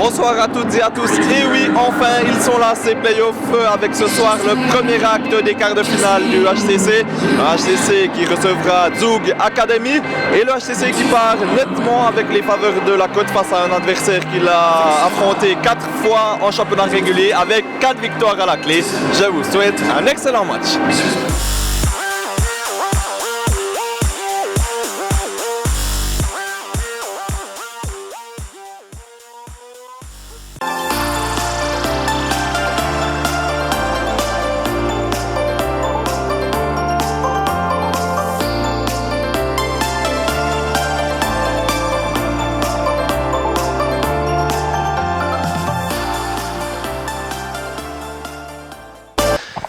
Bonsoir à toutes et à tous. Et oui, enfin, ils sont là, ces playoffs, avec ce soir le premier acte des quarts de finale du HCC. Un HCC qui recevra Zug Academy et le HCC qui part nettement avec les faveurs de la côte face à un adversaire qu'il a affronté 4 fois en championnat régulier avec 4 victoires à la clé. Je vous souhaite un excellent match.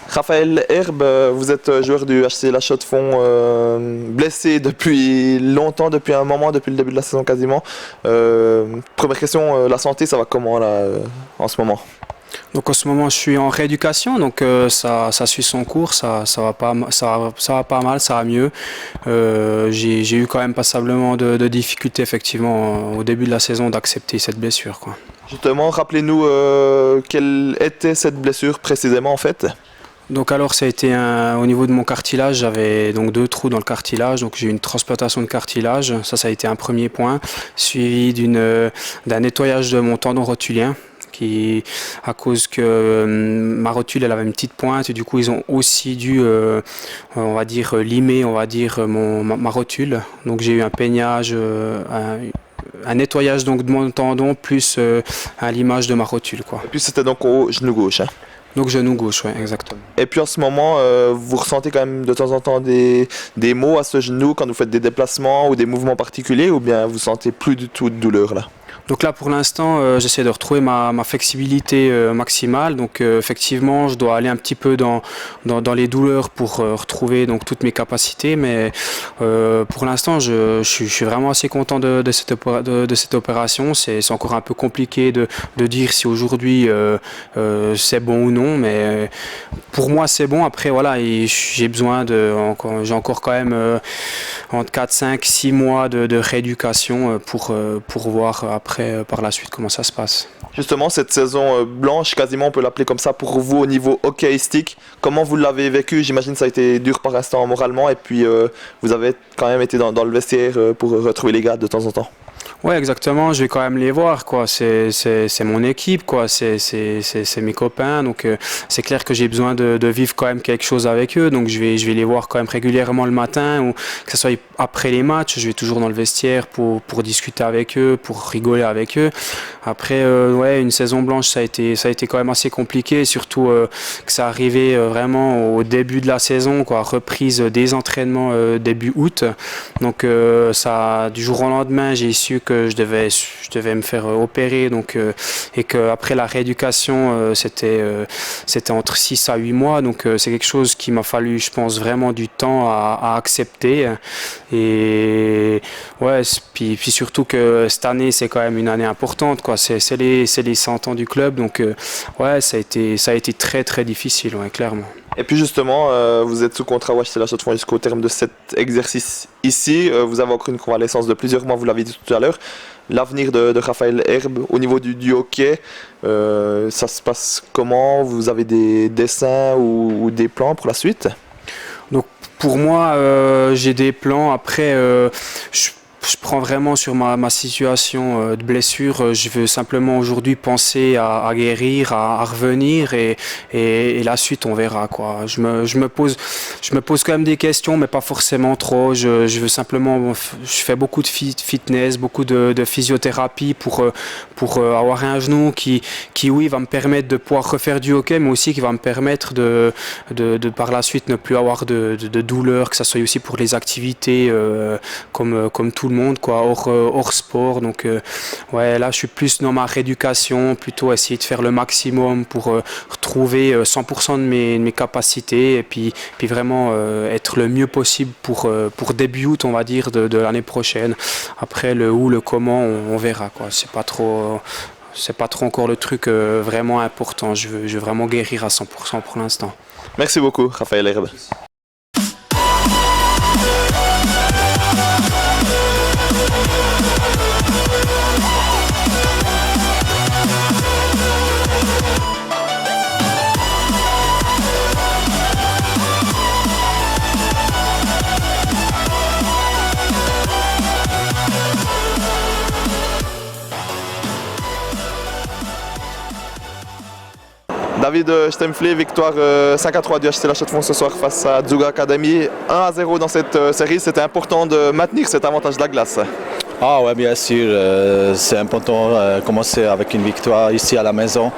Raphaël Herbe, vous êtes joueur du HC La Chaux-de-Fonds, blessé depuis longtemps, depuis un moment, depuis le début de la saison quasiment. Première question, la santé, ça va comment là en ce moment? Donc en ce moment je suis en rééducation, donc ça suit son cours, ça va pas mal, ça va mieux. J'ai eu quand même passablement de difficultés effectivement au début de la saison d'accepter cette blessure, quoi. Justement, rappelez-nous quelle était cette blessure précisément en fait? Donc alors ça a été au niveau de mon cartilage, j'avais donc 2 trous dans le cartilage, donc j'ai eu une transplantation de cartilage, ça a été un premier point, suivi d'un nettoyage de mon tendon rotulien. À cause que ma rotule elle avait une petite pointe et du coup ils ont aussi dû on va dire limer ma rotule, donc j'ai eu un peignage, un nettoyage donc de mon tendon plus un limage de ma rotule, quoi. Et puis c'était donc au genou gauche, hein? Donc genou gauche, oui, exactement. Et puis en ce moment, vous ressentez quand même de temps en temps des maux à ce genou quand vous faites des déplacements ou des mouvements particuliers, ou bien vous sentez plus du tout de douleur là? Donc là pour l'instant j'essaie de retrouver ma flexibilité maximale, donc effectivement je dois aller un petit peu dans les douleurs pour retrouver donc toutes mes capacités, mais pour l'instant je suis vraiment assez content de cette opération. C'est encore un peu compliqué de dire si aujourd'hui c'est bon ou non, mais pour moi c'est bon. Après voilà, j'ai besoin j'ai encore quand même entre 4, 5, 6 mois de rééducation pour voir après par la suite comment ça se passe. Justement, cette saison blanche, quasiment on peut l'appeler comme ça pour vous au niveau hockeyistique, comment vous l'avez vécu? J'imagine que ça a été dur par instant moralement, et puis vous avez quand même été dans le vestiaire pour retrouver les gars de temps en temps. Ouais, exactement, je vais quand même les voir, quoi. C'est mon équipe, quoi. C'est mes copains, donc c'est clair que j'ai besoin de vivre quand même quelque chose avec eux, donc je vais les voir quand même régulièrement le matin, ou que ce soit après les matchs, je vais toujours dans le vestiaire pour discuter avec eux, pour rigoler avec eux. Après, ouais, une saison blanche, ça a été quand même assez compliqué, surtout que ça arrivait vraiment au début de la saison, quoi, reprise des entraînements début août, donc ça, du jour au lendemain, j'ai su que je devais me faire opérer, donc et que après la rééducation c'était entre 6 à 8 mois, donc c'est quelque chose qui m'a fallu, je pense, vraiment du temps à accepter. Et ouais, puis surtout que cette année c'est quand même une année importante, quoi. C'est les 100 ans du club, donc ouais, ça a été très très difficile, ouais, clairement. Et puis justement, vous êtes sous contrat au HC La Chaux-de-Fonds jusqu'au terme de cet exercice ici. Vous avez encore une convalescence de plusieurs mois, vous l'avez dit tout à l'heure. L'avenir de Raphaël Herbe au niveau du hockey, ça se passe comment? Vous avez des dessins ou des plans pour la suite? Donc pour moi, j'ai des plans. Après, je prends vraiment sur ma situation de blessure. Je veux simplement aujourd'hui penser à guérir, à revenir, et la suite on verra, quoi. Je me pose quand même des questions, mais pas forcément trop. Je veux simplement, je fais beaucoup de fitness, beaucoup de physiothérapie pour avoir un genou qui oui va me permettre de pouvoir refaire du hockey, mais aussi qui va me permettre de par la suite ne plus avoir de douleur, que ça soit aussi pour les activités comme tout le monde, quoi, hors sport. Donc ouais, là je suis plus dans ma rééducation, plutôt essayer de faire le maximum pour retrouver 100% de mes capacités, et puis vraiment être le mieux possible pour début août, on va dire, de l'année prochaine. Après le où, le comment, on verra, quoi. C'est pas trop encore le truc vraiment important. Je veux vraiment guérir à 100% pour l'instant. Merci beaucoup, Raphaël Herbe. David Stempfli, victoire 5-3 du HC La Chaux-de-Fonds ce soir face à Zug Academy. 1-0 dans cette série, c'était important de maintenir cet avantage de la glace. Ah ouais, bien sûr, c'est important de commencer avec une victoire ici à la maison.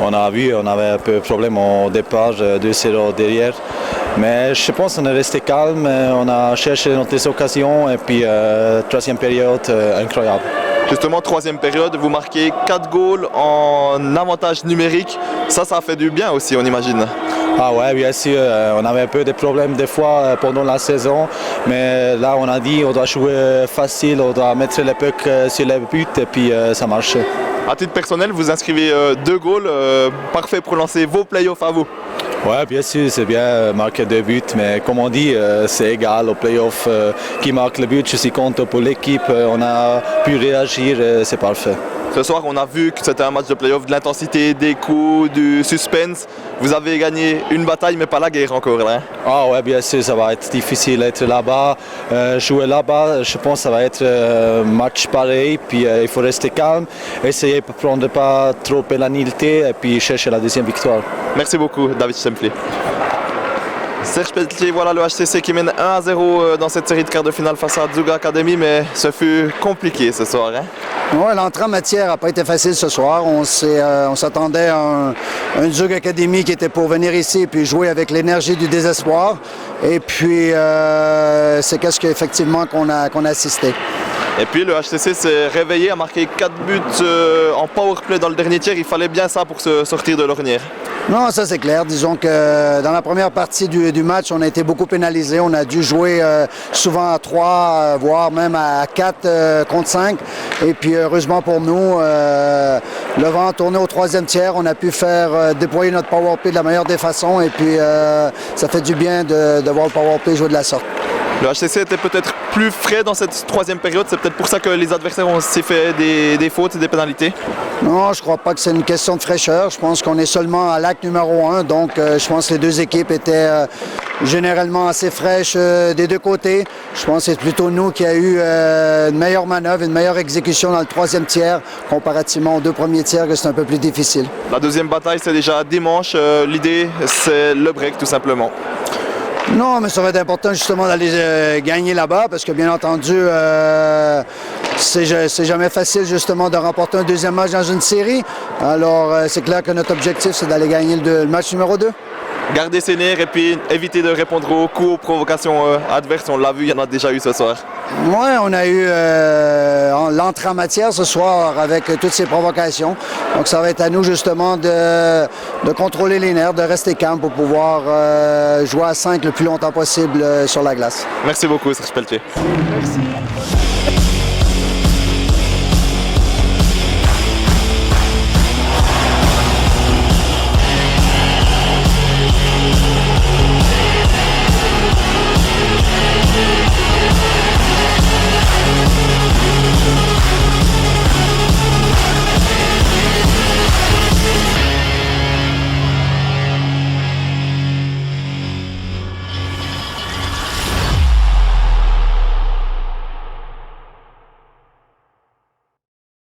On a vu, on avait un peu de problème au départ, 2-0 derrière. Mais je pense qu'on est resté calme, on a cherché notre occasion et puis troisième période incroyable. Justement, troisième période, vous marquez 4 goals en avantage numérique. Ça a fait du bien aussi, on imagine. Ah ouais, bien sûr, on avait un peu de problèmes des fois pendant la saison, mais là on a dit on doit jouer facile, on doit mettre les pucks sur les buts et puis ça marche. À titre personnel, vous inscrivez 2 goals, parfait pour lancer vos playoffs à vous. Ouais, bien sûr, c'est bien marquer 2 buts, mais comme on dit, c'est égal aux playoffs. Qui marque le but, je suis content pour l'équipe, on a pu réagir, c'est parfait. Ce soir, on a vu que c'était un match de playoff, de l'intensité, des coups, du suspense. Vous avez gagné une bataille, mais pas la guerre encore. Là, hein. Ah ouais, bien sûr, ça va être difficile d'être là-bas. Jouer là-bas, je pense que ça va être un match pareil. Puis il faut rester calme, essayer de ne prendre pas trop pénalité et puis chercher la deuxième victoire. Merci beaucoup, David Stempfli. Serge Pelletier, voilà le HCC qui mène 1-0 dans cette série de quart de finale face à Zug Academy, mais ce fut compliqué ce soir. Hein? Oui, l'entrée en matière n'a pas été facile ce soir. On s'attendait à un Zug Academy qui était pour venir ici et puis jouer avec l'énergie du désespoir. Et puis, c'est qu'est-ce qu'effectivement qu'on a assisté. Et puis le HCC s'est réveillé, a marqué 4 buts en powerplay dans le dernier tiers. Il fallait bien ça pour se sortir de l'ornière. Non, ça c'est clair. Disons que dans la première partie du match, on a été beaucoup pénalisés. On a dû jouer souvent à 3, voire même à 4 contre 5. Et puis heureusement pour nous, le vent a tourné au troisième tiers. On a pu faire déployer notre powerplay de la meilleure des façons. Et puis ça fait du bien de voir le powerplay jouer de la sorte. Le HCC était peut-être plus frais dans cette troisième période. C'est peut-être pour ça que les adversaires ont aussi fait des fautes et des pénalités. Non, je ne crois pas que c'est une question de fraîcheur. Je pense qu'on est seulement à l'acte numéro 1. Donc, je pense que les deux équipes étaient généralement assez fraîches des deux côtés. Je pense que c'est plutôt nous qui a eu une meilleure manœuvre, une meilleure exécution dans le troisième tiers, comparativement aux 2 premiers tiers, que c'est un peu plus difficile. La deuxième bataille, c'est déjà dimanche. L'idée, c'est le break, tout simplement. Non, mais ça va être important justement d'aller gagner là-bas parce que bien entendu, c'est jamais facile justement de remporter un deuxième match dans une série. Alors c'est clair que notre objectif, c'est d'aller gagner le match numéro 2. Garder ses nerfs et puis éviter de répondre aux coups, aux provocations adverses. On l'a vu, il y en a déjà eu ce soir. Oui, on a eu l'entrée en matière ce soir avec toutes ces provocations. Donc ça va être à nous justement de contrôler les nerfs, de rester calme pour pouvoir jouer à 5 le plus longtemps possible sur la glace. Merci beaucoup, Serge Pelletier. Merci.